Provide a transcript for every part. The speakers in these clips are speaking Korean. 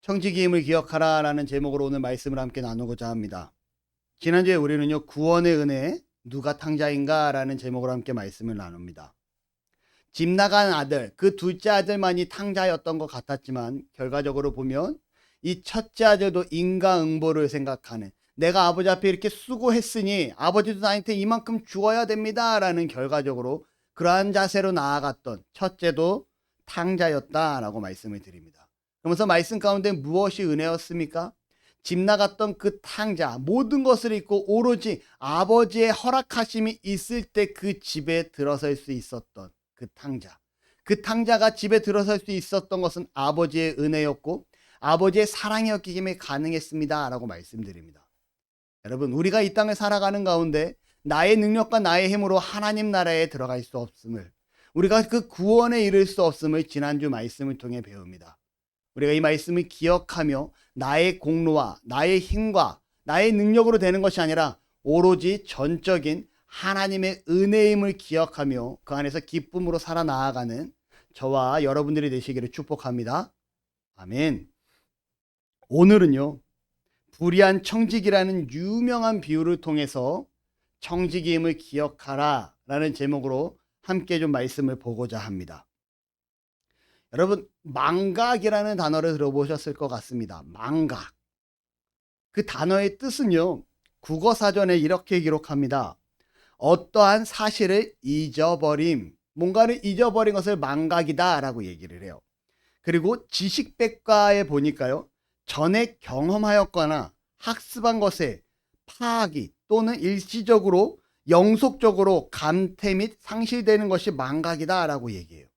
청지기의 힘을 기억하라 라는 제목으로 오늘 말씀을 함께 나누고자 합니다. 지난주에 우리는요, 구원의 은혜, 누가 탕자인가 라는 제목으로 함께 말씀을 나눕니다. 집 나간 아들, 그 둘째 아들만이 탕자였던 것 같았지만 결과적으로 보면 이 첫째 아들도 인과응보를 생각하는, 내가 아버지 앞에 이렇게 수고했으니 아버지도 나한테 이만큼 주어야 됩니다 라는 결과적으로 그러한 자세로 나아갔던 첫째도 탕자였다라고 말씀을 드립니다. 그러면서 말씀 가운데 무엇이 은혜였습니까? 집 나갔던 그 탕자, 모든 것을 잊고 오로지 아버지의 허락하심이 있을 때 그 집에 들어설 수 있었던 그 탕자. 그 탕자가 집에 들어설 수 있었던 것은 아버지의 은혜였고 아버지의 사랑이었기 때문에 가능했습니다 라고 말씀드립니다. 여러분, 우리가 이 땅을 살아가는 가운데 나의 능력과 나의 힘으로 하나님 나라에 들어갈 수 없음을, 우리가 그 구원에 이를 수 없음을 지난주 말씀을 통해 배웁니다. 우리가 이 말씀을 기억하며 나의 공로와 나의 힘과 나의 능력으로 되는 것이 아니라 오로지 전적인 하나님의 은혜임을 기억하며 그 안에서 기쁨으로 살아나가는 저와 여러분들이 되시기를 축복합니다. 아멘. 오늘은요, 불의한 청지기라는 유명한 비유를 통해서 청지기임을 기억하라 라는 제목으로 함께 좀 말씀을 보고자 합니다. 여러분, 망각이라는 단어를 들어보셨을 것 같습니다. 망각. 그 단어의 뜻은요, 국어사전에 이렇게 기록합니다. 어떠한 사실을 잊어버림, 뭔가를 잊어버린 것을 망각이다 라고 얘기를 해요. 그리고 지식백과에 보니까요, 전에 경험하였거나 학습한 것에 파악이 또는 일시적으로 영속적으로 감퇴 및 상실되는 것이 망각이다 라고 얘기해요.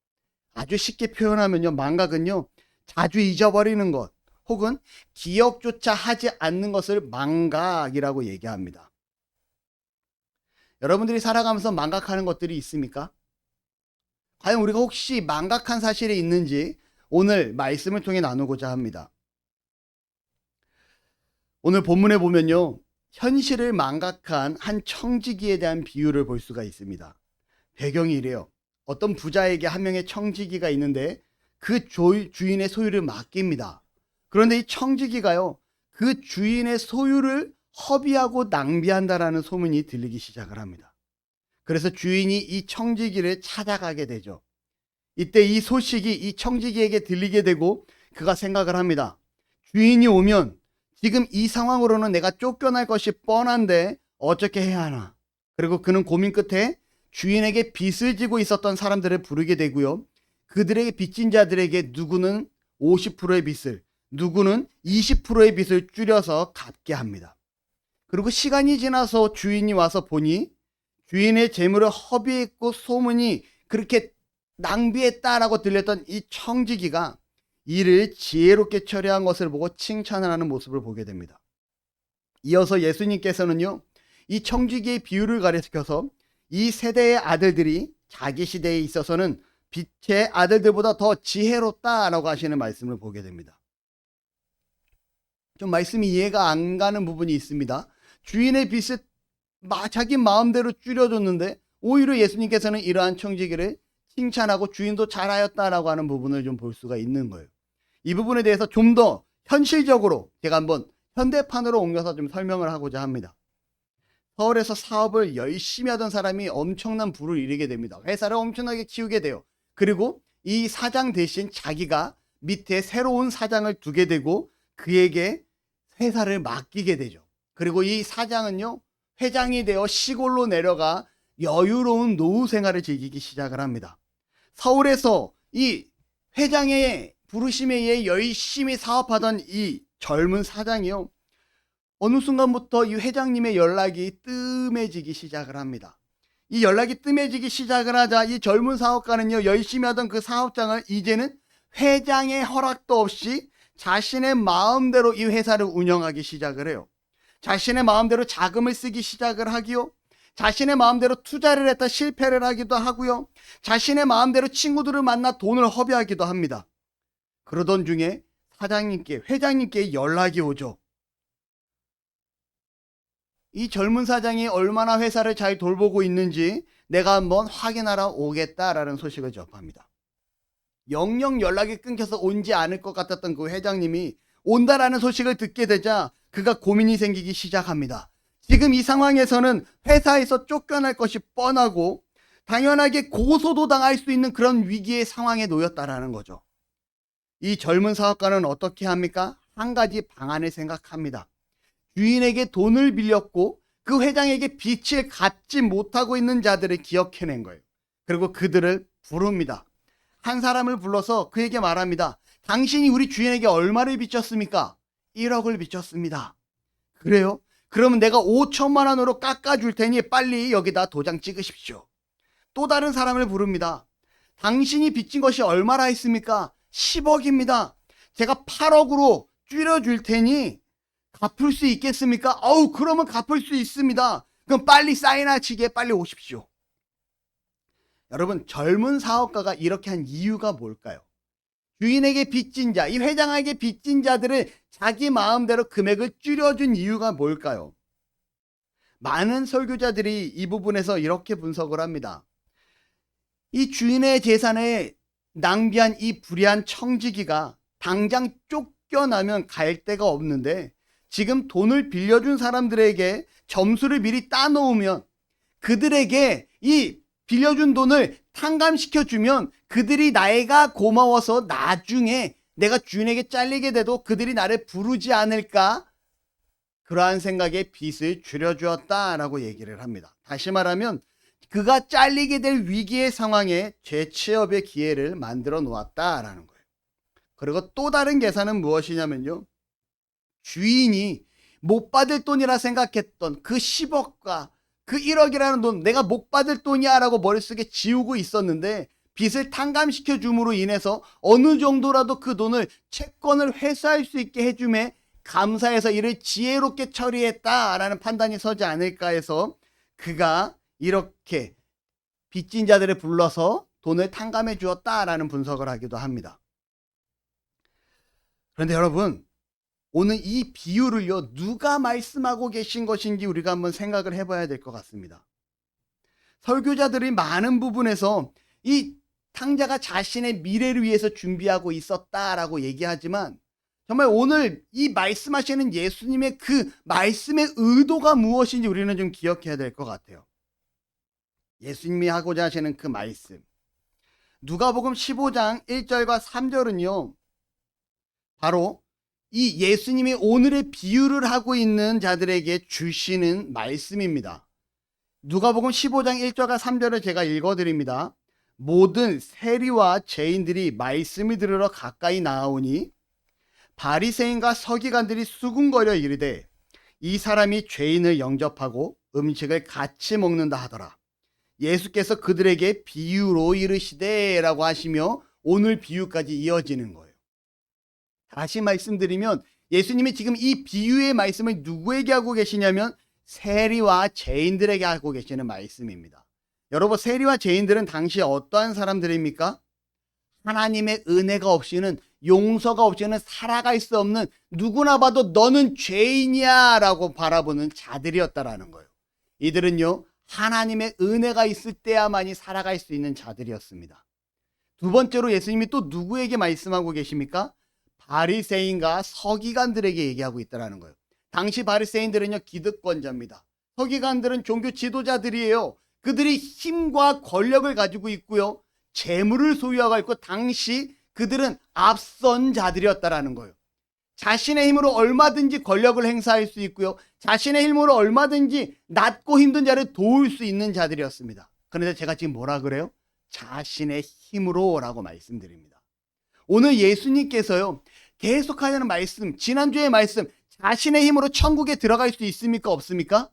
아주 쉽게 표현하면요, 망각은요, 자주 잊어버리는 것 혹은 기억조차 하지 않는 것을 망각이라고 얘기합니다. 여러분들이 살아가면서 망각하는 것들이 있습니까? 과연 우리가 혹시 망각한 사실이 있는지 오늘 말씀을 통해 나누고자 합니다. 오늘 본문에 보면요, 현실을 망각한 한 청지기에 대한 비유를 볼 수가 있습니다. 배경이 이래요. 어떤 부자에게 한 명의 청지기가 있는데 그 주인의 소유를 맡깁니다. 그런데 이 청지기가요, 그 주인의 소유를 허비하고 낭비한다라는 소문이 들리기 시작을 합니다. 그래서 주인이 이 청지기를 찾아가게 되죠. 이때 이 소식이 이 청지기에게 들리게 되고 그가 생각을 합니다. 주인이 오면 지금 이 상황으로는 내가 쫓겨날 것이 뻔한데 어떻게 해야 하나. 그리고 그는 고민 끝에 주인에게 빚을 지고 있었던 사람들을 부르게 되고요. 그들에게 빚진 자들에게 누구는 50%의 빚을, 누구는 20%의 빚을 줄여서 갚게 합니다. 그리고 시간이 지나서 주인이 와서 보니 주인의 재물을 허비했고 소문이 그렇게 낭비했다라고 들렸던 이 청지기가 이를 지혜롭게 처리한 것을 보고 칭찬을 하는 모습을 보게 됩니다. 이어서 예수님께서는요, 이 청지기의 비유를 가리켜서 이 세대의 아들들이 자기 시대에 있어서는 빛의 아들들보다 더 지혜롭다라고 하시는 말씀을 보게 됩니다. 좀 말씀이 이해가 안 가는 부분이 있습니다. 주인의 빚을 자기 마음대로 줄여줬는데 오히려 예수님께서는 이러한 청지기를 칭찬하고 주인도 잘하였다라고 하는 부분을 좀 볼 수가 있는 거예요. 이 부분에 대해서 좀 더 현실적으로 제가 한번 현대판으로 옮겨서 좀 설명을 하고자 합니다. 서울에서 사업을 열심히 하던 사람이 엄청난 부를 이루게 됩니다. 회사를 엄청나게 키우게 돼요. 그리고 이 사장 대신 자기가 밑에 새로운 사장을 두게 되고 그에게 회사를 맡기게 되죠. 그리고 이 사장은요, 회장이 되어 시골로 내려가 여유로운 노후 생활을 즐기기 시작을 합니다. 서울에서 이 회장의 부르심에 의해 열심히 사업하던 이 젊은 사장이요, 어느 순간부터 이 회장님의 연락이 뜸해지기 시작을 합니다. 이 연락이 뜸해지기 시작을 하자 이 젊은 사업가는요, 열심히 하던 그 사업장을 이제는 회장의 허락도 없이 자신의 마음대로 이 회사를 운영하기 시작을 해요. 자신의 마음대로 자금을 쓰기 시작을 하기요, 자신의 마음대로 투자를 했다 실패를 하기도 하고요, 자신의 마음대로 친구들을 만나 돈을 허비하기도 합니다. 그러던 중에 회장님께 연락이 오죠. 이 젊은 사장이 얼마나 회사를 잘 돌보고 있는지 내가 한번 확인하러 오겠다라는 소식을 접합니다. 영영 연락이 끊겨서 오지 않을 것 같았던 그 회장님이 온다라는 소식을 듣게 되자 그가 고민이 생기기 시작합니다. 지금 이 상황에서는 회사에서 쫓겨날 것이 뻔하고 당연하게 고소도 당할 수 있는 그런 위기의 상황에 놓였다라는 거죠. 이 젊은 사업가는 어떻게 합니까? 한 가지 방안을 생각합니다. 주인에게 돈을 빌렸고 그 회장에게 빚을 갚지 못하고 있는 자들을 기억해낸 거예요. 그리고 그들을 부릅니다. 한 사람을 불러서 그에게 말합니다. 당신이 우리 주인에게 얼마를 빚졌습니까? 1억을 빚졌습니다. 그래요? 그러면 내가 5천만 원으로 깎아줄 테니 빨리 여기다 도장 찍으십시오. 또 다른 사람을 부릅니다. 당신이 빚진 것이 얼마나 했습니까? 10억입니다. 제가 8억으로 줄여줄 테니 갚을 수 있겠습니까? 그러면 갚을 수 있습니다. 그럼 빨리 사인하시게 빨리 오십시오. 여러분, 젊은 사업가가 이렇게 한 이유가 뭘까요? 주인에게 빚진 자, 이 회장에게 빚진 자들을 자기 마음대로 금액을 줄여준 이유가 뭘까요? 많은 설교자들이 이 부분에서 이렇게 분석을 합니다. 이 주인의 재산에 낭비한 이 불의한 청지기가 당장 쫓겨나면 갈 데가 없는데 지금 돈을 빌려준 사람들에게 점수를 미리 따놓으면 그들에게 이 빌려준 돈을 탕감시켜주면 그들이 나이가 고마워서 나중에 내가 주인에게 잘리게 돼도 그들이 나를 부르지 않을까? 그러한 생각에 빚을 줄여주었다라고 얘기를 합니다. 다시 말하면 그가 잘리게 될 위기의 상황에 재취업의 기회를 만들어 놓았다라는 거예요. 그리고 또 다른 계산은 무엇이냐면요. 주인이 못 받을 돈이라 생각했던 그 10억과 그 1억이라는 돈, 내가 못 받을 돈이야 라고 머릿속에 지우고 있었는데 빚을 탕감시켜 줌으로 인해서 어느 정도라도 그 돈을 채권을 회수할 수 있게 해줌에 감사해서 이를 지혜롭게 처리했다라는 판단이 서지 않을까 해서 그가 이렇게 빚진 자들을 불러서 돈을 탕감해 주었다라는 분석을 하기도 합니다. 그런데 여러분, 오늘 이 비유를요, 누가 말씀하고 계신 것인지 우리가 한번 생각을 해봐야 될 것 같습니다. 설교자들이 많은 부분에서 이 탕자가 자신의 미래를 위해서 준비하고 있었다라고 얘기하지만 정말 오늘 이 말씀하시는 예수님의 그 말씀의 의도가 무엇인지 우리는 좀 기억해야 될 것 같아요. 예수님이 하고자 하시는 그 말씀. 누가복음 15장 1절과 3절은요. 바로 이 예수님이 오늘의 비유를 하고 있는 자들에게 주시는 말씀입니다. 누가복음 15장 1절과 3절을 제가 읽어드립니다. 모든 세리와 죄인들이 말씀을 들으러 가까이 나아오니 바리새인과 서기관들이 수군거려 이르되 이 사람이 죄인을 영접하고 음식을 같이 먹는다 하더라. 예수께서 그들에게 비유로 이르시되 라고 하시며 오늘 비유까지 이어지는 거예요. 다시 말씀드리면 예수님이 지금 이 비유의 말씀을 누구에게 하고 계시냐면 세리와 죄인들에게 하고 계시는 말씀입니다. 여러분, 세리와 죄인들은 당시에 어떠한 사람들입니까? 하나님의 은혜가 없이는, 용서가 없이는 살아갈 수 없는, 누구나 봐도 너는 죄인이야 라고 바라보는 자들이었다라는 거예요. 이들은요, 하나님의 은혜가 있을 때야만이 살아갈 수 있는 자들이었습니다. 두 번째로 예수님이 또 누구에게 말씀하고 계십니까? 바리새인과 서기관들에게 얘기하고 있다는 거예요. 당시 바리새인들은요, 기득권자입니다. 서기관들은 종교 지도자들이에요. 그들이 힘과 권력을 가지고 있고요, 재물을 소유하고 있고 당시 그들은 앞선 자들이었다라는 거예요. 자신의 힘으로 얼마든지 권력을 행사할 수 있고요, 자신의 힘으로 얼마든지 낮고 힘든 자를 도울 수 있는 자들이었습니다. 그런데 제가 지금 뭐라 그래요? 자신의 힘으로 라고 말씀드립니다. 오늘 예수님께서요, 계속하는 말씀, 지난주의 말씀, 자신의 힘으로 천국에 들어갈 수 있습니까? 없습니까?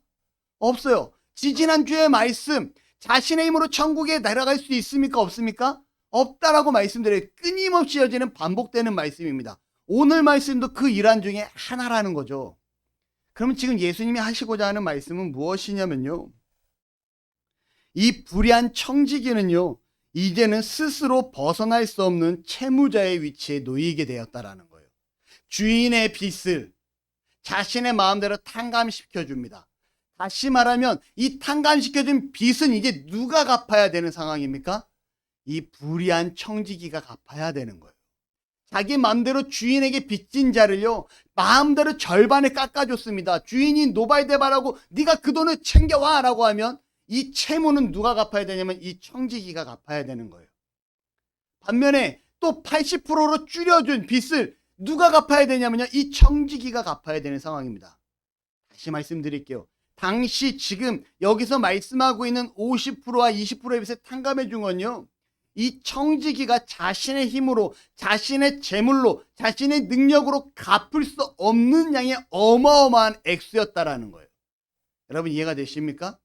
없어요. 지지난주의 말씀, 자신의 힘으로 천국에 들어갈 수 있습니까? 없습니까? 없다라고 말씀드려요. 끊임없이 이어지는 반복되는 말씀입니다. 오늘 말씀도 그 일환 중에 하나라는 거죠. 그러면 지금 예수님이 하시고자 하는 말씀은 무엇이냐면요, 이 불의한 청지기는요, 이제는 스스로 벗어날 수 없는 채무자의 위치에 놓이게 되었다라는 거예요. 주인의 빚을 자신의 마음대로 탕감시켜줍니다. 다시 말하면 이 탕감시켜준 빚은 이제 누가 갚아야 되는 상황입니까? 이 불의한 청지기가 갚아야 되는 거예요. 자기 마음대로 주인에게 빚진 자를요, 마음대로 절반에 깎아줬습니다. 주인이 노발대발하고 네가 그 돈을 챙겨와 라고 하면 이 채무는 누가 갚아야 되냐면 이 청지기가 갚아야 되는 거예요. 반면에 또 80%로 줄여준 빚을 누가 갚아야 되냐면요, 이 청지기가 갚아야 되는 상황입니다. 다시 말씀드릴게요. 당시 지금 여기서 말씀하고 있는 50%와 20%의 빚을 탕감해 준 건요, 이 청지기가 자신의 힘으로, 자신의 재물로, 자신의 능력으로 갚을 수 없는 양의 어마어마한 액수였다라는 거예요. 여러분 이해가 되십니까?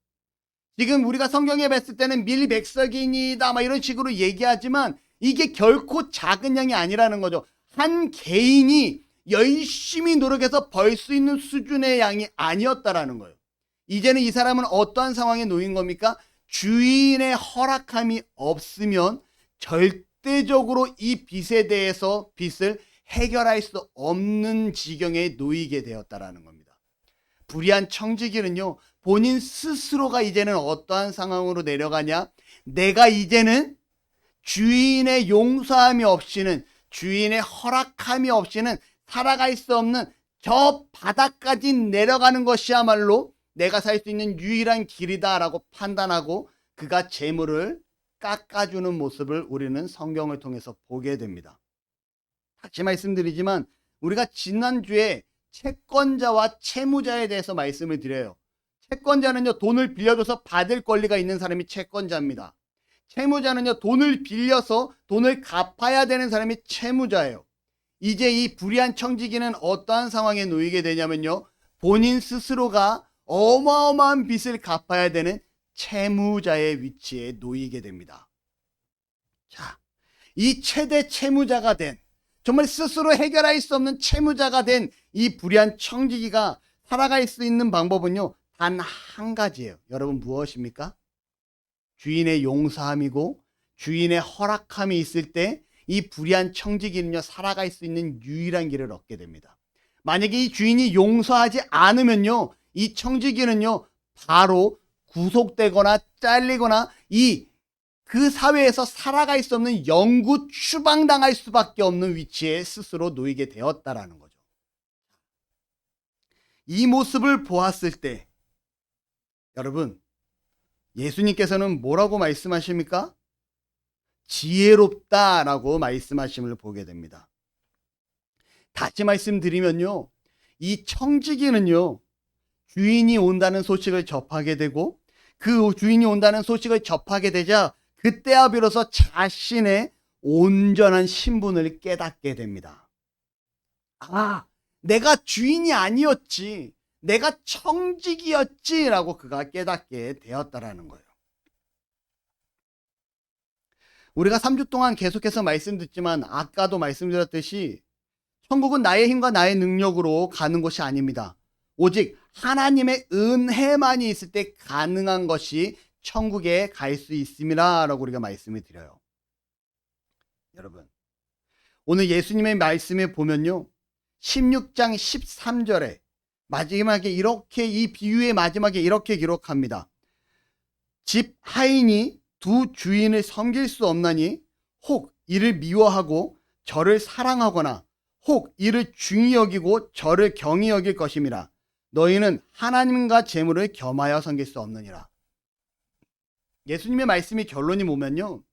지금 우리가 성경에 봤을 때는 밀백석이니다 막 이런 식으로 얘기하지만 이게 결코 작은 양이 아니라는 거죠. 한 개인이 열심히 노력해서 벌 수 있는 수준의 양이 아니었다라는 거예요. 이제는 이 사람은 어떠한 상황에 놓인 겁니까? 주인의 허락함이 없으면 절대적으로 이 빚에 대해서 빚을 해결할 수 없는 지경에 놓이게 되었다라는 겁니다. 불의한 청지기는요, 본인 스스로가 이제는 어떠한 상황으로 내려가냐? 내가 이제는 주인의 용서함이 없이는, 주인의 허락함이 없이는 살아갈 수 없는 저 바닥까지 내려가는 것이야말로 내가 살 수 있는 유일한 길이다라고 판단하고 그가 재물을 깎아주는 모습을 우리는 성경을 통해서 보게 됩니다. 다시 말씀드리지만 우리가 지난주에 채권자와 채무자에 대해서 말씀을 드려요. 채권자는요, 돈을 빌려줘서 받을 권리가 있는 사람이 채권자입니다. 채무자는요, 돈을 빌려서 돈을 갚아야 되는 사람이 채무자예요. 이제 이 불의한 청지기는 어떠한 상황에 놓이게 되냐면요, 본인 스스로가 어마어마한 빚을 갚아야 되는 채무자의 위치에 놓이게 됩니다. 자, 이 최대 채무자가 된, 정말 스스로 해결할 수 없는 채무자가 된 이 불의한 청지기가 살아갈 수 있는 방법은요, 단 한 가지예요. 여러분 무엇입니까? 주인의 용서함이고 주인의 허락함이 있을 때 이 불의한 청지기는요, 살아갈 수 있는 유일한 길을 얻게 됩니다. 만약에 이 주인이 용서하지 않으면요, 이 청지기는요, 바로 구속되거나 잘리거나 그 사회에서 살아갈 수 없는 영구 추방당할 수밖에 없는 위치에 스스로 놓이게 되었다라는 거죠. 이 모습을 보았을 때 여러분, 예수님께서는 뭐라고 말씀하십니까? 지혜롭다라고 말씀하심을 보게 됩니다. 다시 말씀드리면요, 이 청지기는요, 주인이 온다는 소식을 접하게 되고 그 주인이 온다는 소식을 접하게 되자 그때야 비로소 자신의 온전한 신분을 깨닫게 됩니다. 아, 내가 주인이 아니었지, 내가 청지기였지라고 그가 깨닫게 되었다라는 거예요. 우리가 3주 동안 계속해서 말씀 듣지만 아까도 말씀드렸듯이 천국은 나의 힘과 나의 능력으로 가는 것이 아닙니다. 오직 하나님의 은혜만이 있을 때 가능한 것이 천국에 갈 수 있습니다 라고 우리가 말씀을 드려요. 여러분, 오늘 예수님의 말씀에 보면요, 16장 13절에 마지막에 이렇게, 이 비유의 마지막에 이렇게 기록합니다. 집 하인이 두 주인을 섬길 수 없나니 혹 이를 미워하고 저를 사랑하거나 혹 이를 중히 여기고 저를 경히 여길 것임이라. 너희는 하나님과 재물을 겸하여 섬길 수 없느니라. 예수님의 말씀이 결론이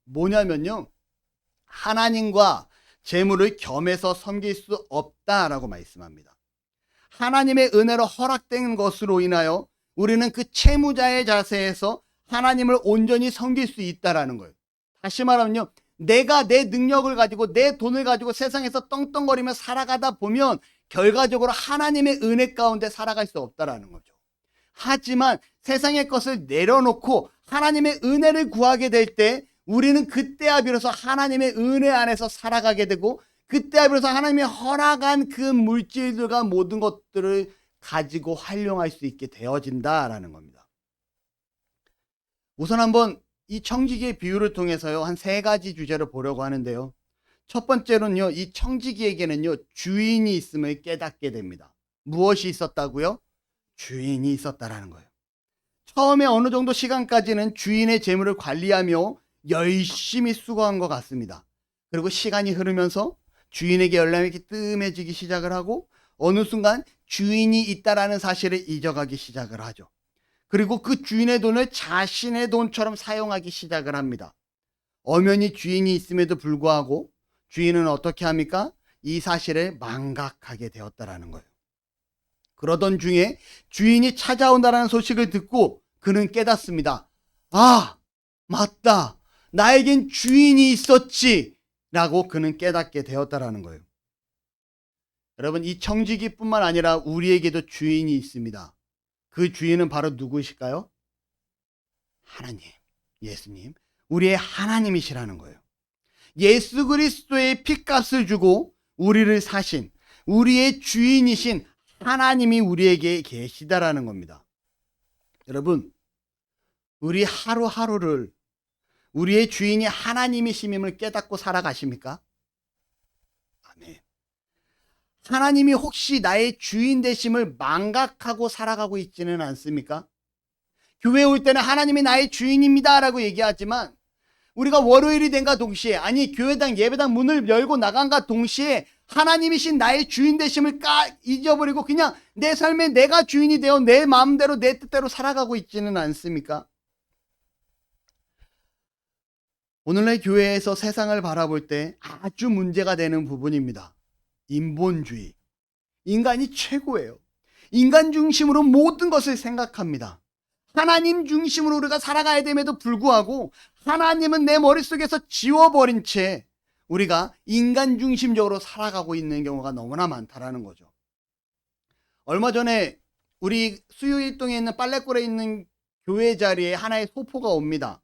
뭐냐면요, 하나님과 재물을 겸해서 섬길 수 없다라고 말씀합니다. 하나님의 은혜로 허락된 것으로 인하여 우리는 그 채무자의 자세에서 하나님을 온전히 섬길 수 있다라는 거예요. 다시 말하면요, 내가 내 능력을 가지고 내 돈을 가지고 세상에서 떵떵거리며 살아가다 보면 결과적으로 하나님의 은혜 가운데 살아갈 수 없다라는 거죠. 하지만 세상의 것을 내려놓고 하나님의 은혜를 구하게 될 때 우리는 그때야 비로소 하나님의 은혜 안에서 살아가게 되고 그때야 비로소 하나님이 허락한 그 물질들과 모든 것들을 가지고 활용할 수 있게 되어진다라는 겁니다. 우선 한번 이 청지기의 비유를 통해서요, 한 3가지 주제를 보려고 하는데요. 첫 번째로는요, 이 청지기에게는요, 주인이 있음을 깨닫게 됩니다. 무엇이 있었다고요? 주인이 있었다라는 거예요. 처음에 어느 정도 시간까지는 주인의 재물을 관리하며 열심히 수고한 것 같습니다. 그리고 시간이 흐르면서 주인에게 연락이 뜸해지기 시작을 하고 어느 순간 주인이 있다라는 사실을 잊어가기 시작을 하죠. 그리고 그 주인의 돈을 자신의 돈처럼 사용하기 시작을 합니다. 엄연히 주인이 있음에도 불구하고 주인은 어떻게 합니까? 이 사실을 망각하게 되었다라는 거예요. 그러던 중에 주인이 찾아온다라는 소식을 듣고 그는 깨닫습니다. 아, 맞다. 나에겐 주인이 있었지. 라고 그는 깨닫게 되었다라는 거예요. 여러분, 이 청지기뿐만 아니라 우리에게도 주인이 있습니다. 그 주인은 바로 누구이실까요? 하나님, 예수님, 우리의 하나님이시라는 거예요. 예수 그리스도의 핏값을 주고 우리를 사신 우리의 주인이신 하나님이 우리에게 계시다라는 겁니다. 여러분, 우리 하루하루를 우리의 주인이 하나님이심임을 깨닫고 살아가십니까? 아멘. 하나님이 혹시 나의 주인 되심을 망각하고 살아가고 있지는 않습니까? 교회 올 때는 하나님이 나의 주인입니다 라고 얘기하지만 우리가 월요일이 된가 동시에, 아니 교회당 예배당 문을 열고 나간가 동시에 하나님이신 나의 주인 되심을 잊어버리고 그냥 내 삶에 내가 주인이 되어 내 마음대로 내 뜻대로 살아가고 있지는 않습니까? 오늘날 교회에서 세상을 바라볼 때 아주 문제가 되는 부분입니다. 인본주의. 인간이 최고예요. 인간 중심으로 모든 것을 생각합니다. 하나님 중심으로 우리가 살아가야 됨에도 불구하고 하나님은 내 머릿속에서 지워버린 채 우리가 인간 중심적으로 살아가고 있는 경우가 너무나 많다라는 거죠. 얼마 전에 우리 수유일동에 있는 빨래골에 있는 교회 자리에 하나의 소포가 옵니다.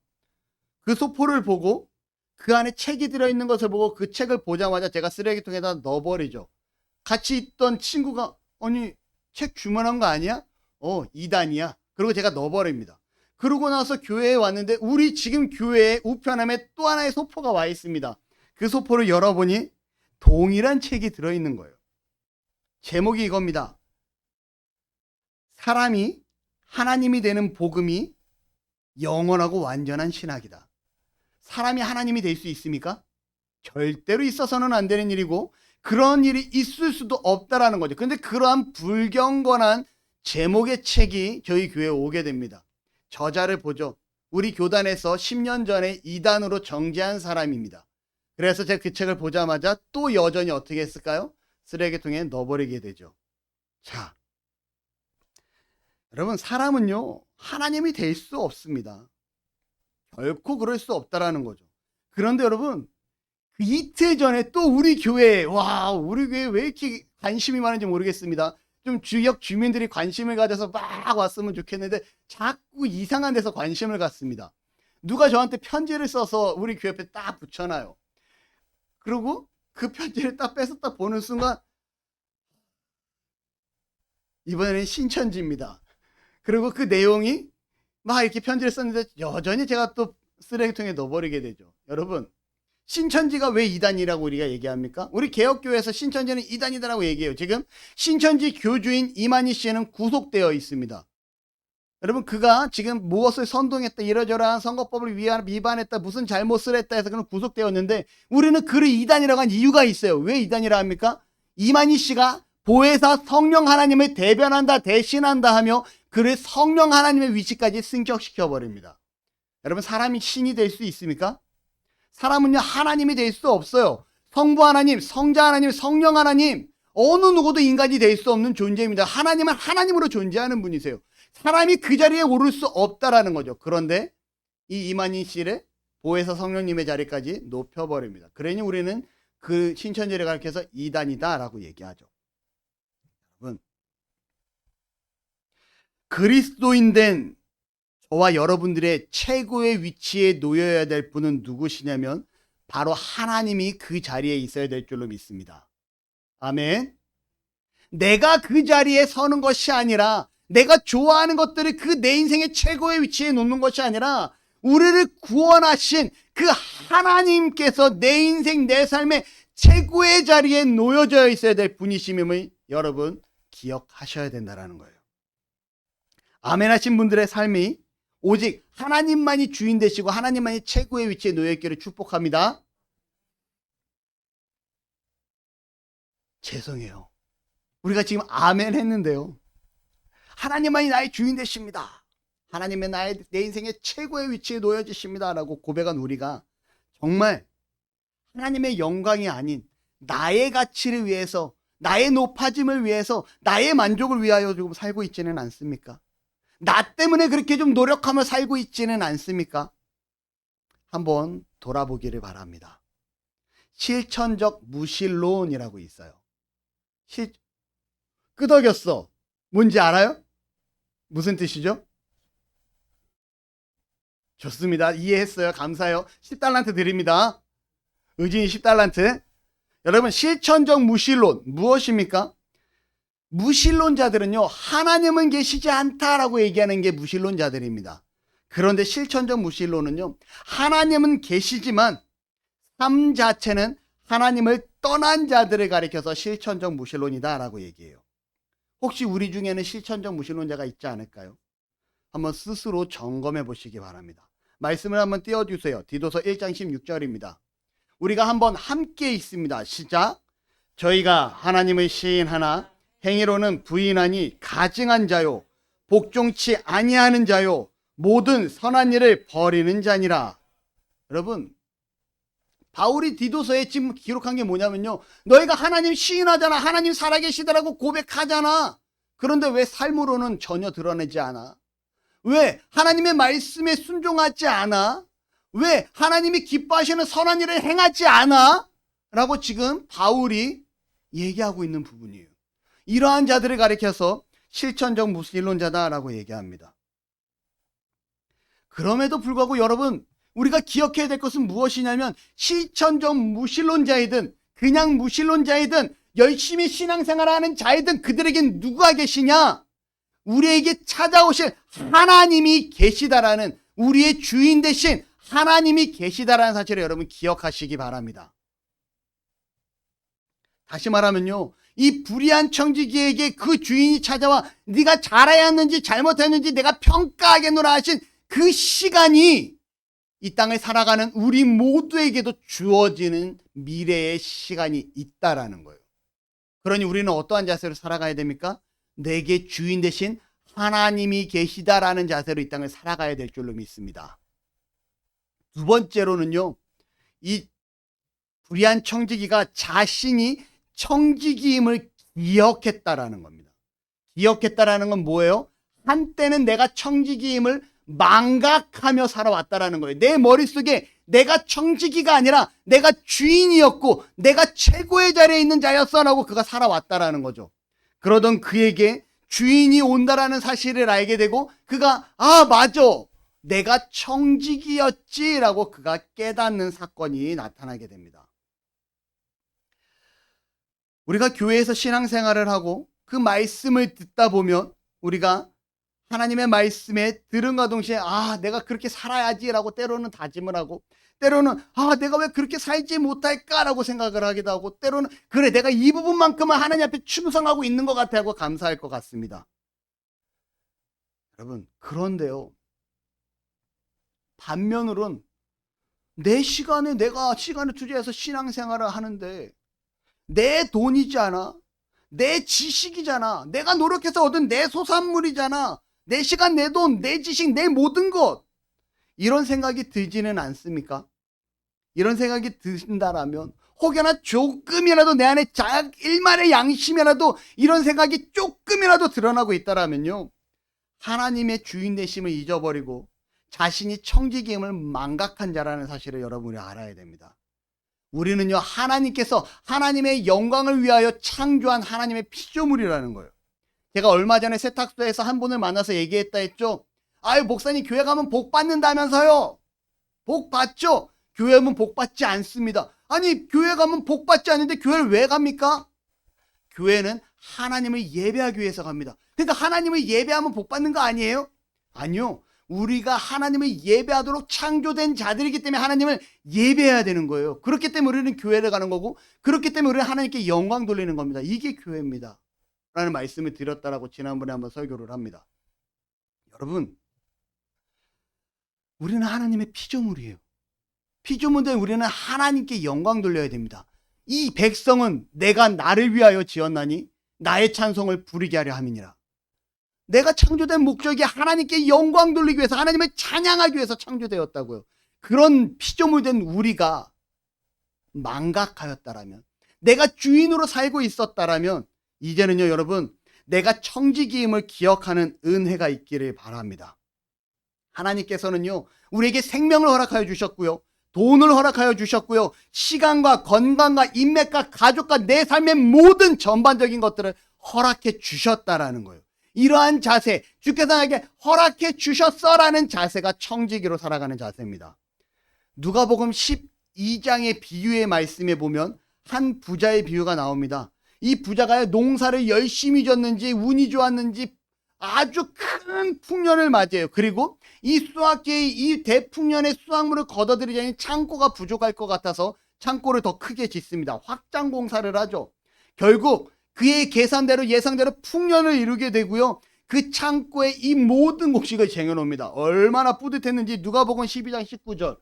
그 소포를 보고 그 안에 책이 들어있는 것을 보고 그 책을 보자마자 제가 쓰레기통에다 넣어버리죠. 같이 있던 친구가 아니 책 주문한 거 아니야? 2단이야. 그리고 제가 넣어버립니다. 그러고 나서 교회에 왔는데 우리 지금 교회의 우편함에 또 하나의 소포가 와 있습니다. 그 소포를 열어보니 동일한 책이 들어있는 거예요. 제목이 이겁니다. 사람이 하나님이 되는 복음이 영원하고 완전한 신학이다. 사람이 하나님이 될 수 있습니까? 절대로 있어서는 안 되는 일이고 그런 일이 있을 수도 없다라는 거죠. 그런데 그러한 불경건한 제목의 책이 저희 교회에 오게 됩니다. 저자를 보죠. 우리 교단에서 10년 전에 이단으로 정죄한 사람입니다. 그래서 제가 그 책을 보자마자 또 여전히 어떻게 했을까요? 쓰레기통에 넣어버리게 되죠. 자, 여러분 사람은요 하나님이 될 수 없습니다. 결코 그럴 수 없다라는 거죠. 그런데 여러분 그 이틀 전에 또 우리 교회에 우리 교회에 왜 이렇게 관심이 많은지 모르겠습니다. 좀 지역 주민들이 관심을 가져서 막 왔으면 좋겠는데 자꾸 이상한 데서 관심을 갖습니다. 누가 저한테 편지를 써서 우리 교회 앞에 딱 붙여놔요. 그리고 그 편지를 딱 뺏어 딱 보는 순간 이번에는 신천지입니다. 그리고 그 내용이 막 이렇게 편지를 썼는데 여전히 제가 또 쓰레기통에 넣어버리게 되죠. 여러분 신천지가 왜 이단이라고 우리가 얘기합니까? 우리 개혁교회에서 신천지는 이단이다라고 얘기해요. 지금 신천지 교주인 이만희 씨는 구속되어 있습니다. 여러분 그가 지금 무엇을 선동했다 이러저러한 선거법을 위반했다 무슨 잘못을 했다 해서 그는 구속되었는데 우리는 그를 이단이라고 한 이유가 있어요. 왜 이단이라 합니까? 이만희 씨가 보혜사 성령 하나님을 대변한다 대신한다 하며 그를 성령 하나님의 위치까지 승격시켜 버립니다. 여러분 사람이 신이 될 수 있습니까? 사람은요 하나님이 될 수 없어요. 성부 하나님, 성자 하나님, 성령 하나님 어느 누구도 인간이 될 수 없는 존재입니다. 하나님은 하나님으로 존재하는 분이세요. 사람이 그 자리에 오를 수 없다라는 거죠. 그런데 이 이만희 씨를 보혜사 성령님의 자리까지 높여버립니다. 그러니 우리는 그 신천지를 가르쳐서 이단이다라고 얘기하죠. 여러분 그리스도인 된 저와 여러분들의 최고의 위치에 놓여야 될 분은 누구시냐면 바로 하나님이 그 자리에 있어야 될 줄로 믿습니다. 아멘. 내가 그 자리에 서는 것이 아니라 내가 좋아하는 것들을 그 내 인생의 최고의 위치에 놓는 것이 아니라 우리를 구원하신 그 하나님께서 내 인생 내 삶의 최고의 자리에 놓여져 있어야 될 분이심을 여러분 기억하셔야 된다는 거예요. 아멘 하신 분들의 삶이 오직 하나님만이 주인 되시고 하나님만이 최고의 위치에 놓여 있기를 축복합니다. 죄송해요. 우리가 지금 아멘 했는데요. 하나님만이 나의 주인 되십니다. 하나님의 내 인생의 최고의 위치에 놓여지십니다. 라고 고백한 우리가 정말 하나님의 영광이 아닌 나의 가치를 위해서, 나의 높아짐을 위해서, 나의 만족을 위하여 좀 살고 있지는 않습니까? 나 때문에 그렇게 좀 노력하며 살고 있지는 않습니까? 한번 돌아보기를 바랍니다. 실천적 무신론이라고 있어요. 끄덕였어. 뭔지 알아요? 무슨 뜻이죠? 좋습니다. 이해했어요. 감사해요. 10달란트 드립니다. 의진이 10달란트. 여러분, 실천적 무신론 무엇입니까? 무신론자들은요, 하나님은 계시지 않다라고 얘기하는 게 무신론자들입니다. 그런데 실천적 무신론은요, 하나님은 계시지만 삶 자체는 하나님을 떠난 자들을 가리켜서 실천적 무신론이다라고 얘기해요. 혹시 우리 중에는 실천적 무신론자가 있지 않을까요? 한번 스스로 점검해 보시기 바랍니다. 말씀을 한번 띄워주세요. 디도서 1장 16절입니다. 우리가 한번 함께 읽습니다. 시작. 저희가 하나님을 시인하나 행위로는 부인하니 가증한 자요 복종치 아니하는 자요 모든 선한 일을 버리는 자니라. 여러분, 바울이 디도서에 지금 기록한 게 뭐냐면요, 너희가 하나님 시인하잖아, 하나님 살아계시다라고 고백하잖아. 그런데 왜 삶으로는 전혀 드러내지 않아? 왜 하나님의 말씀에 순종하지 않아? 왜 하나님이 기뻐하시는 선한 일을 행하지 않아? 라고 지금 바울이 얘기하고 있는 부분이에요. 이러한 자들을 가리켜서 실천적 무신론자다라고 얘기합니다. 그럼에도 불구하고 여러분, 우리가 기억해야 될 것은 무엇이냐면 실천적 무신론자이든 그냥 무신론자이든 열심히 신앙생활을 하는 자이든 그들에겐 누가 계시냐? 우리에게 찾아오실 하나님이 계시다라는, 우리의 주인 되신 하나님이 계시다라는 사실을 여러분 기억하시기 바랍니다. 다시 말하면요, 이 불의한 청지기에게 그 주인이 찾아와 네가 잘하였는지 잘못했는지 내가 평가하겠노라 하신 그 시간이 이 땅을 살아가는 우리 모두에게도 주어지는 미래의 시간이 있다라는 거예요. 그러니 우리는 어떠한 자세로 살아가야 됩니까? 내게 주인 되신 하나님이 계시다라는 자세로 이 땅을 살아가야 될 줄로 믿습니다. 두 번째로는요, 이 불의한 청지기가 자신이 청지기임을 기억했다라는 겁니다. 기억했다라는 건 뭐예요? 한때는 내가 청지기임을 망각하며 살아왔다라는 거예요. 내 머릿속에 내가 청지기가 아니라 내가 주인이었고 내가 최고의 자리에 있는 자였어라고 그가 살아왔다라는 거죠. 그러던 그에게 주인이 온다라는 사실을 알게 되고 그가 맞아, 내가 청지기였지라고 그가 깨닫는 사건이 나타나게 됩니다. 우리가 교회에서 신앙생활을 하고 그 말씀을 듣다 보면 우리가 하나님의 말씀에 들은가 동시에 내가 그렇게 살아야지라고 때로는 다짐을 하고, 때로는 내가 왜 그렇게 살지 못할까라고 생각을 하기도 하고, 때로는 그래 내가 이 부분만큼은 하나님 앞에 충성하고 있는 것 같아 하고 감사할 것 같습니다. 여러분, 그런데요, 반면으론 내 시간에 내가 시간을 투자해서 신앙생활을 하는데 내 돈이잖아, 내 지식이잖아, 내가 노력해서 얻은 내 소산물이잖아, 내 시간, 내 돈, 내 지식, 내 모든 것, 이런 생각이 들지는 않습니까? 이런 생각이 든다라면 혹여나 조금이라도 내 안에 일말의 양심이라도 이런 생각이 조금이라도 드러나고 있다라면요, 하나님의 주인 되심을 잊어버리고 자신이 청지기임을 망각한 자라는 사실을 여러분이 알아야 됩니다. 우리는요, 하나님께서 하나님의 영광을 위하여 창조한 하나님의 피조물이라는 거예요. 제가 얼마 전에 세탁소에서 한 분을 만나서 얘기했다 했죠. 목사님, 교회 가면 복 받는다면서요. 복 받죠? 교회 가면 복 받지 않습니다. 아니, 교회 가면 복 받지 않는데 교회를 왜 갑니까? 교회는 하나님을 예배하기 위해서 갑니다. 그러니까 하나님을 예배하면 복 받는 거 아니에요? 아니요. 우리가 하나님을 예배하도록 창조된 자들이기 때문에 하나님을 예배해야 되는 거예요. 그렇기 때문에 우리는 교회를 가는 거고, 그렇기 때문에 우리는 하나님께 영광 돌리는 겁니다. 이게 교회입니다 라는 말씀을 드렸다라고 지난번에 한번 설교를 합니다. 여러분, 우리는 하나님의 피조물이에요. 피조물들, 우리는 하나님께 영광 돌려야 됩니다. 이 백성은 내가 나를 위하여 지었나니 나의 찬송을 부르게 하려 함이니라. 내가 창조된 목적이 하나님께 영광 돌리기 위해서, 하나님을 찬양하기 위해서 창조되었다고요. 그런 피조물된 우리가 망각하였다라면, 내가 주인으로 살고 있었다라면, 이제는요 여러분, 내가 청지기임을 기억하는 은혜가 있기를 바랍니다. 하나님께서는요 우리에게 생명을 허락하여 주셨고요, 돈을 허락하여 주셨고요, 시간과 건강과 인맥과 가족과 내 삶의 모든 전반적인 것들을 허락해 주셨다라는 거예요. 이러한 자세, 주께서 나에게 허락해 주셨어라는 자세가 청지기로 살아가는 자세입니다. 누가복음 12장의 비유의 말씀에 보면 한 부자의 비유가 나옵니다. 이 부자가 농사를 열심히 졌는지 운이 좋았는지 아주 큰 풍년을 맞이해요. 그리고 이 수확기의 이 대풍년의 수확물을 걷어들이자니 창고가 부족할 것 같아서 창고를 더 크게 짓습니다. 확장 공사를 하죠. 결국 그의 계산대로 예상대로 풍년을 이루게 되고요, 그 창고에 이 모든 곡식을 쟁여놓습니다. 얼마나 뿌듯했는지 누가복음 12장 19절.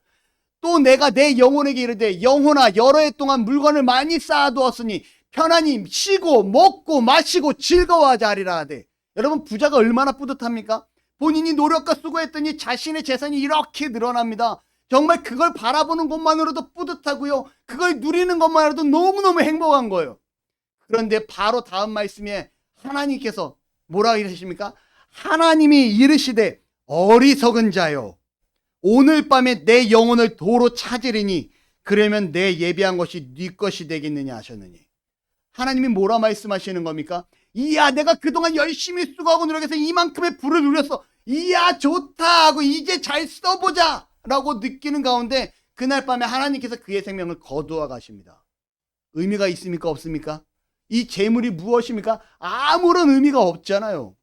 또 내가 내 영혼에게 이르되 영혼아 여러 해 동안 물건을 많이 쌓아두었으니 편안히 쉬고 먹고 마시고 즐거워하자 하리라 하되. 여러분, 부자가 얼마나 뿌듯합니까? 본인이 노력과 수고했더니 자신의 재산이 이렇게 늘어납니다. 정말 그걸 바라보는 것만으로도 뿌듯하고요, 그걸 누리는 것만으로도 너무너무 행복한 거예요. 그런데 바로 다음 말씀에 하나님께서 뭐라고 이러십니까? 하나님이 이르시되 어리석은 자여, 오늘 밤에 내 영혼을 도로 찾으리니 그러면 내 예비한 것이 네 것이 되겠느냐 하셨느니. 하나님이 뭐라 말씀하시는 겁니까? 이야, 내가 그동안 열심히 수고하고 노력해서 이만큼의 부를 누렸어, 이야 좋다 하고 이제 잘 써보자 라고 느끼는 가운데 그날 밤에 하나님께서 그의 생명을 거두어 가십니다. 의미가 있습니까? 없습니까? 이 재물이 무엇입니까? 아무런 의미가 없잖아요.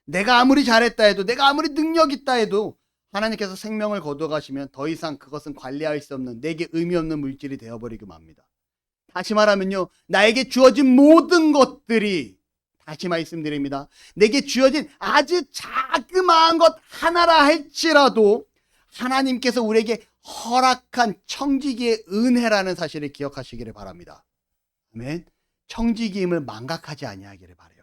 내가 아무리 잘했다 해도, 내가 아무리 능력 있다 해도 하나님께서 생명을 거두어 가시면 더 이상 그것은 관리할 수 없는, 내게 의미 없는 물질이 되어버리고 맙니다. 다시 말하면요, 나에게 주어진 모든 것들이, 다시 말씀드립니다, 내게 주어진 아주 자그마한 것 하나라 할지라도 하나님께서 우리에게 허락한 청지기의 은혜라는 사실을 기억하시기를 바랍니다. 아멘. 청지기임을 망각하지 아니하기를 바라요.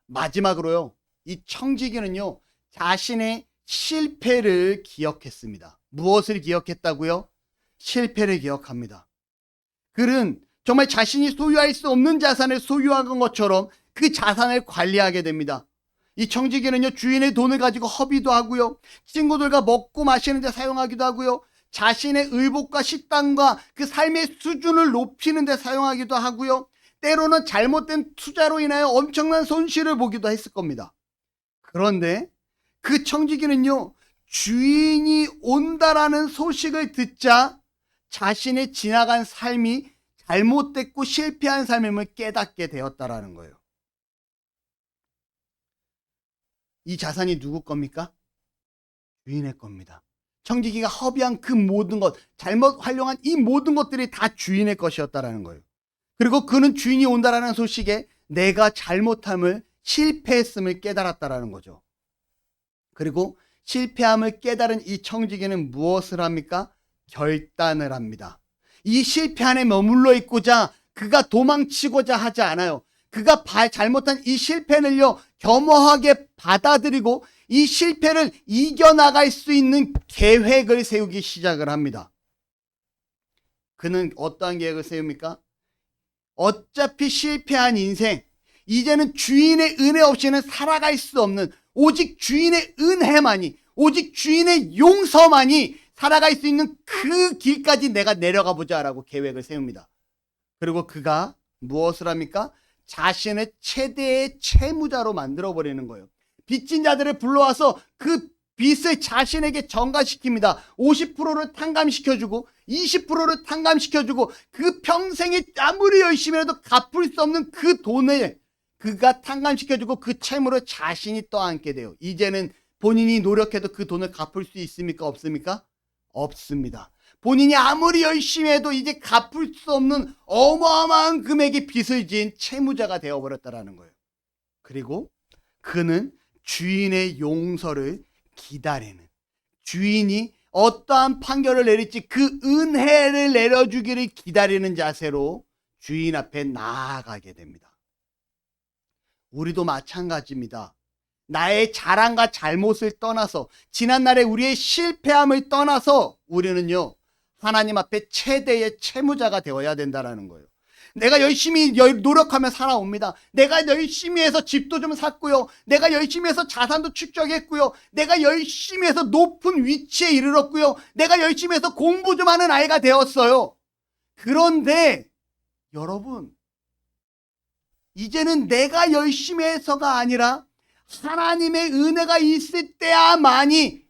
마지막으로요, 이 청지기는요 자신의 실패를 기억했습니다. 무엇을 기억했다고요? 실패를 기억합니다. 그는 정말 자신이 소유할 수 없는 자산을 소유한 것처럼 그 자산을 관리하게 됩니다. 이 청지기는요 주인의 돈을 가지고 허비도 하고요, 친구들과 먹고 마시는 데 사용하기도 하고요, 자신의 의복과 식단과 그 삶의 수준을 높이는 데 사용하기도 하고요, 때로는 잘못된 투자로 인하여 엄청난 손실을 보기도 했을 겁니다. 그런데 그 청지기는요 주인이 온다라는 소식을 듣자 자신의 지나간 삶이 잘못됐고 실패한 삶임을 깨닫게 되었다라는 거예요. 이 자산이 누구 겁니까? 주인의 겁니다. 청지기가 허비한 그 모든 것, 잘못 활용한 이 모든 것들이 다 주인의 것이었다라는 거예요. 그리고 그는 주인이 온다라는 소식에 내가 잘못함을, 실패했음을 깨달았다라는 거죠. 그리고 실패함을 깨달은 이 청지기는 무엇을 합니까? 결단을 합니다. 이 실패 안에 머물러 있고자 그가 도망치고자 하지 않아요. 그가 잘못한 이 실패를요 겸허하게 받아들이고 이 실패를 이겨나갈 수 있는 계획을 세우기 시작을 합니다. 그는 어떠한 계획을 세웁니까? 어차피 실패한 인생, 이제는 주인의 은혜 없이는 살아갈 수 없는, 오직 주인의 은혜만이, 오직 주인의 용서만이 살아갈 수 있는 그 길까지 내가 내려가 보자라고 계획을 세웁니다. 그리고 그가 무엇을 합니까? 자신을 최대의 채무자로 만들어버리는 거예요. 빚진 자들을 불러와서 그 빚을 자신에게 전가시킵니다. 50%를 탕감시켜주고 20%를 탕감시켜주고 그 평생에 아무리 열심히 해도 갚을 수 없는 그 돈을 그가 탕감시켜주고 그 채무를 자신이 떠안게 돼요. 이제는 본인이 노력해도 그 돈을 갚을 수 있습니까? 없습니까? 없습니다. 본인이 아무리 열심히 해도 이제 갚을 수 없는 어마어마한 금액의 빚을 지은 채무자가 되어버렸다는 거예요. 그리고 그는 주인의 용서를 기다리는, 주인이 어떠한 판결을 내릴지 그 은혜를 내려주기를 기다리는 자세로 주인 앞에 나아가게 됩니다. 우리도 마찬가지입니다. 나의 자랑과 잘못을 떠나서, 지난날의 우리의 실패함을 떠나서 우리는요, 하나님 앞에 최대의 채무자가 되어야 된다는 거예요. 내가 열심히 노력하며 살아옵니다. 내가 열심히 해서 집도 좀 샀고요. 내가 열심히 해서 자산도 축적했고요. 내가 열심히 해서 높은 위치에 이르렀고요. 내가 열심히 해서 공부 좀 하는 아이가 되었어요. 그런데 여러분, 이제는 내가 열심히 해서가 아니라 하나님의 은혜가 있을 때야만이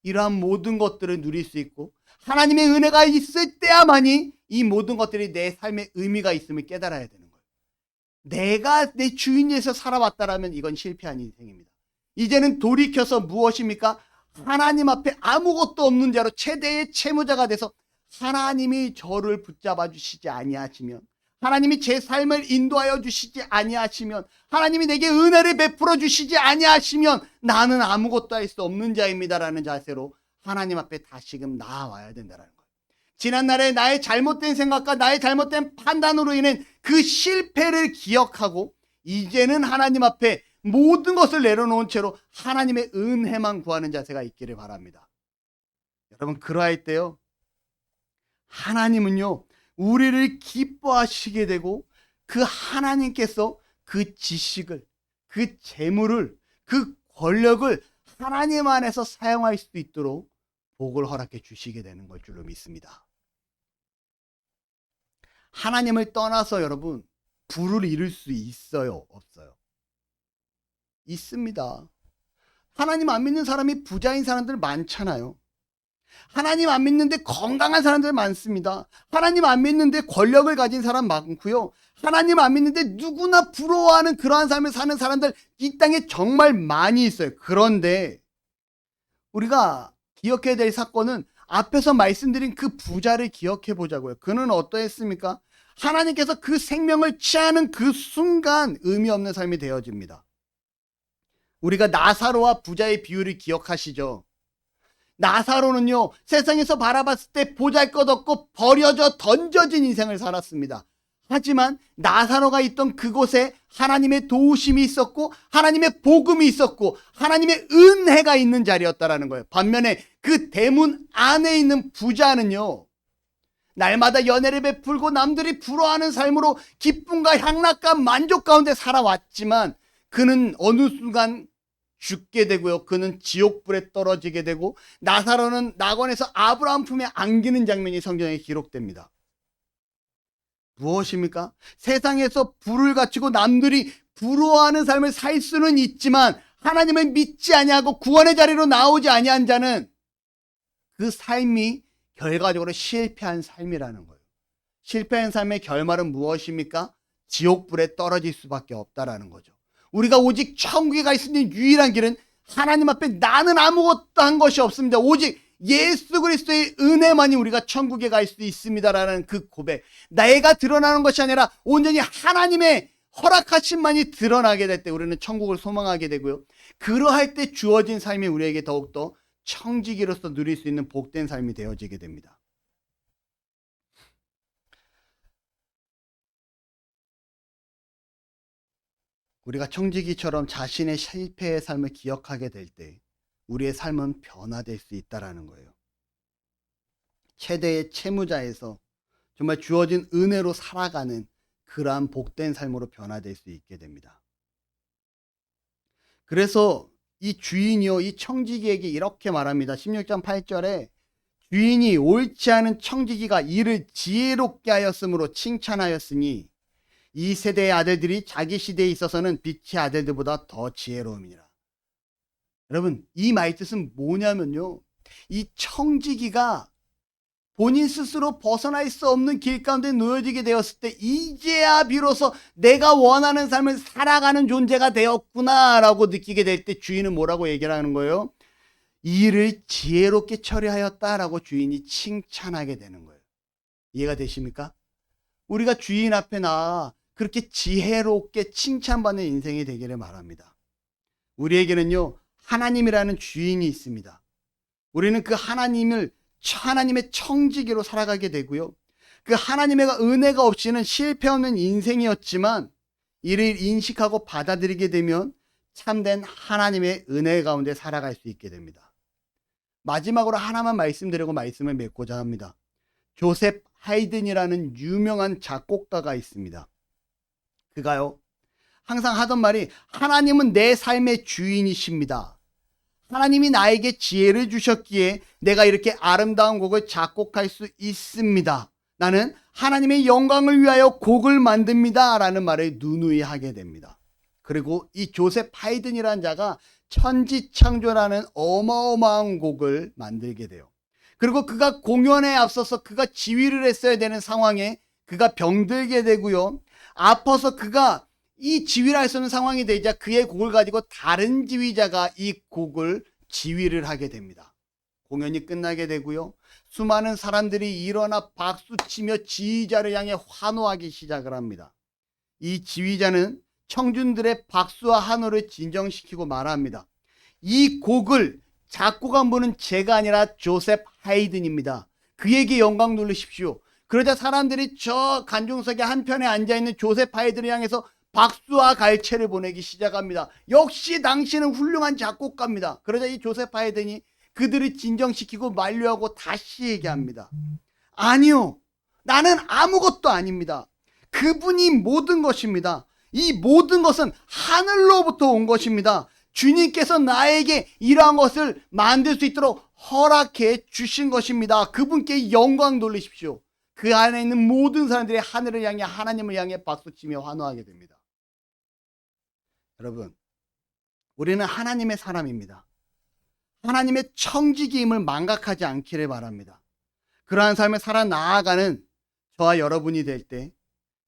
이러한 모든 것들을 누릴 수 있고, 하나님의 은혜가 있을 때야만이 이 모든 것들이 내 삶에 의미가 있음을 깨달아야 되는 거예요. 내가 내 주인에서 살아왔다라면 이건 실패한 인생입니다. 이제는 돌이켜서 무엇입니까? 하나님 앞에 아무것도 없는 자로 최대의 채무자가 돼서 하나님이 저를 붙잡아 주시지 아니하시면, 하나님이 제 삶을 인도하여 주시지 아니하시면, 하나님이 내게 은혜를 베풀어 주시지 아니하시면 나는 아무것도 할 수 없는 자입니다라는 자세로 하나님 앞에 다시금 나아와야 된다는 거예요. 지난날에 나의 잘못된 생각과 나의 잘못된 판단으로 인한 그 실패를 기억하고 이제는 하나님 앞에 모든 것을 내려놓은 채로 하나님의 은혜만 구하는 자세가 있기를 바랍니다. 여러분, 그러할 때요, 하나님은요, 우리를 기뻐하시게 되고 그 하나님께서 그 지식을, 그 재물을, 그 권력을 하나님 안에서 사용할 수 있도록 복을 허락해 주시게 되는 걸 줄로 믿습니다. 하나님을 떠나서 여러분, 부를 이룰 수 있어요? 없어요? 있습니다. 하나님 안 믿는 사람이 부자인 사람들 많잖아요. 하나님 안 믿는데 건강한 사람들 많습니다. 하나님 안 믿는데 권력을 가진 사람 많고요. 하나님 안 믿는데 누구나 부러워하는 그러한 삶을 사는 사람들 이 땅에 정말 많이 있어요. 그런데 우리가 기억해야 될 사건은 앞에서 말씀드린 그 부자를 기억해 보자고요. 그는 어떠했습니까? 하나님께서 그 생명을 취하는 그 순간 의미 없는 삶이 되어집니다. 우리가 나사로와 부자의 비유를 기억하시죠? 나사로는요, 세상에서 바라봤을 때 보잘것없고 버려져 던져진 인생을 살았습니다. 하지만 나사로가 있던 그곳에 하나님의 도우심이 있었고 하나님의 복음이 있었고 하나님의 은혜가 있는 자리였다라는 거예요. 반면에 그 대문 안에 있는 부자는요, 날마다 연애를 베풀고 남들이 부러워하는 삶으로 기쁨과 향락과 만족 가운데 살아왔지만 그는 어느 순간 죽게 되고요. 그는 지옥불에 떨어지게 되고 나사로는 낙원에서 아브라함 품에 안기는 장면이 성경에 기록됩니다. 무엇입니까? 세상에서 부를 갖추고 남들이 부러워하는 삶을 살 수는 있지만 하나님을 믿지 아니하고 구원의 자리로 나오지 아니한 자는 그 삶이 결과적으로 실패한 삶이라는 거예요. 실패한 삶의 결말은 무엇입니까? 지옥불에 떨어질 수밖에 없다라는 거죠. 우리가 오직 천국에 갈 수 있는 유일한 길은 하나님 앞에 나는 아무것도 한 것이 없습니다. 오직 예수 그리스도의 은혜만이 우리가 천국에 갈 수 있습니다라는 그 고백. 내가 드러나는 것이 아니라 온전히 하나님의 허락하심만이 드러나게 될 때 우리는 천국을 소망하게 되고요. 그러할 때 주어진 삶이 우리에게 더욱더 청지기로서 누릴 수 있는 복된 삶이 되어지게 됩니다. 우리가 청지기처럼 자신의 실패의 삶을 기억하게 될 때 우리의 삶은 변화될 수 있다는 거예요. 최대의 채무자에서 정말 주어진 은혜로 살아가는 그러한 복된 삶으로 변화될 수 있게 됩니다. 그래서 이 주인이요, 이 청지기에게 이렇게 말합니다. 16장 8절에 주인이 옳지 않은 청지기가 이를 지혜롭게 하였으므로 칭찬하였으니 이 세대의 아들들이 자기 시대에 있어서는 빛의 아들들보다 더 지혜로움이니라. 여러분, 이 말뜻은 뭐냐면요, 이 청지기가 본인 스스로 벗어날 수 없는 길 가운데 놓여지게 되었을 때 이제야 비로소 내가 원하는 삶을 살아가는 존재가 되었구나라고 느끼게 될 때 주인은 뭐라고 얘기를 하는 거예요? 이 일을 지혜롭게 처리하였다라고 주인이 칭찬하게 되는 거예요. 이해가 되십니까? 우리가 주인 앞에 나아 그렇게 지혜롭게 칭찬받는 인생이 되기를 바랍니다. 우리에게는요, 하나님이라는 주인이 있습니다. 우리는 그 하나님의 청지기로 살아가게 되고요. 그 하나님의 은혜가 없이는 실패 없는 인생이었지만 이를 인식하고 받아들이게 되면 참된 하나님의 은혜 가운데 살아갈 수 있게 됩니다. 마지막으로 하나만 말씀드리고 말씀을 맺고자 합니다. 조셉 하이든이라는 유명한 작곡가가 있습니다. 그가요, 항상 하던 말이 하나님은 내 삶의 주인이십니다. 하나님이 나에게 지혜를 주셨기에 내가 이렇게 아름다운 곡을 작곡할 수 있습니다. 나는 하나님의 영광을 위하여 곡을 만듭니다. 라는 말을 누누이 하게 됩니다. 그리고 이 조셉 하이든이라는 자가 천지창조라는 어마어마한 곡을 만들게 돼요. 그리고 그가 공연에 앞서서 그가 지휘를 했어야 되는 상황에 그가 병들게 되고요. 아파서 그가 이 지휘를 할 수 없는 상황이 되자 그의 곡을 가지고 다른 지휘자가 이 곡을 지휘를 하게 됩니다. 공연이 끝나게 되고요. 수많은 사람들이 일어나 박수치며 지휘자를 향해 환호하기 시작을 합니다. 이 지휘자는 청중들의 박수와 환호를 진정시키고 말합니다. 이 곡을 작곡한 분은 제가 아니라 조셉 하이든입니다. 그에게 영광 돌리십시오. 그러자 사람들이 저 관중석의 한편에 앉아있는 조셉 하이든을 향해서 박수와 갈채를 보내기 시작합니다. 역시 당신은 훌륭한 작곡가입니다. 그러자 이 조셉 하이든이 그들을 진정시키고 만류하고 다시 얘기합니다. 아니요, 나는 아무것도 아닙니다. 그분이 모든 것입니다. 이 모든 것은 하늘로부터 온 것입니다. 주님께서 나에게 이러한 것을 만들 수 있도록 허락해 주신 것입니다. 그분께 영광 돌리십시오. 그 안에 있는 모든 사람들이 하늘을 향해 하나님을 향해 박수치며 환호하게 됩니다. 여러분, 우리는 하나님의 사람입니다. 하나님의 청지기임을 망각하지 않기를 바랍니다. 그러한 삶을 살아 나아가는 저와 여러분이 될 때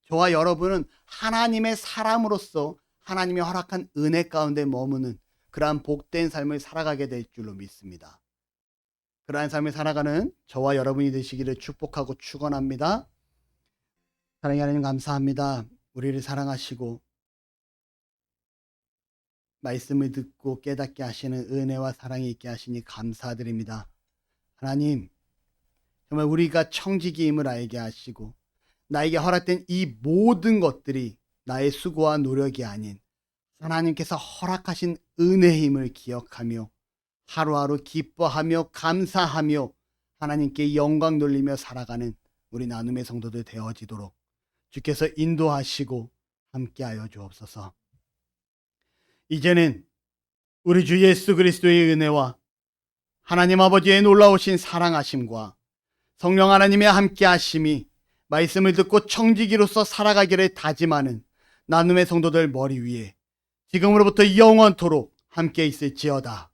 저와 여러분은 하나님의 사람으로서 하나님의 허락한 은혜 가운데 머무는 그러한 복된 삶을 살아가게 될 줄로 믿습니다. 그러한 삶을 살아가는 저와 여러분이 되시기를 축복하고 축원합니다. 사랑의 하나님 감사합니다. 우리를 사랑하시고 말씀을 듣고 깨닫게 하시는 은혜와 사랑이 있게 하시니 감사드립니다. 하나님, 정말 우리가 청지기임을 알게 하시고 나에게 허락된 이 모든 것들이 나의 수고와 노력이 아닌 하나님께서 허락하신 은혜임을 기억하며 하루하루 기뻐하며 감사하며 하나님께 영광 돌리며 살아가는 우리 나눔의 성도들 되어지도록 주께서 인도하시고 함께하여 주옵소서. 이제는 우리 주 예수 그리스도의 은혜와 하나님 아버지의 놀라우신 사랑하심과 성령 하나님의 함께하심이 말씀을 듣고 청지기로서 살아가기를 다짐하는 나눔의 성도들 머리 위에 지금으로부터 영원토록 함께 있을지어다.